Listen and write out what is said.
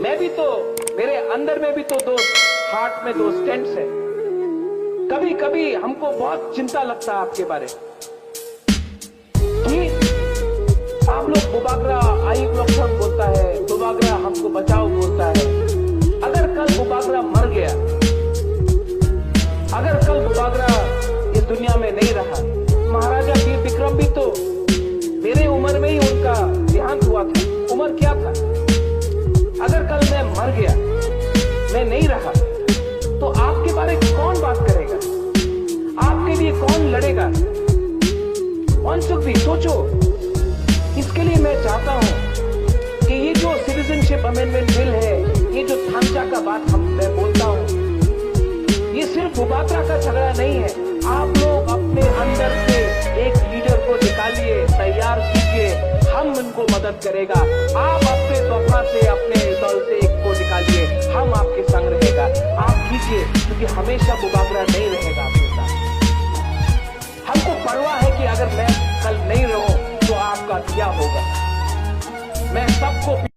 मैं भी तो, मेरे अंदर में भी तो दो हार्ट में दो स्टेंट्स है। कभी कभी हमको बहुत चिंता लगता है आपके बारे में कि आप लोग बुबागरा, आयुब लोग सब बोलता है, बुबागरा हमको बचाओ बोलता है। अगर कल बुबागरा मर गया, अगर कल बुबागरा इस दुनिया में नहीं रहा, महाराजा वीर विक्रम भी तो मेरे उम्र में ही उनका देहांत हुआ था। उम्र क्या था? अगर कल मैं मर गया, मैं नहीं रहा, तो आपके बारे में कौन बात करेगा? आपके लिए कौन लड़ेगा? कौन चुप भी सोचो। इसके लिए मैं चाहता हूं कि ये जो सिटीजनशिप अमेंडमेंट बिल है, ये जो ढांचा का बात मैं बोलता हूं, ये सिर्फ बुबागरा का झगड़ा नहीं है। आप लोग अपने अंदर से एक लीडर को निकालिए, तैयार कीजिए, हम उनको मदद करेगा। आप अपने दफा से, अपने दल से एक को निकालिए, हम आपके संग रहेगा। आप कीजिए, क्योंकि हमेशा बुबागरा नहीं रहेगा आपके साथ। हमको परवाह है कि अगर मैं कल नहीं रहूं तो आपका क्या होगा। मैं सबको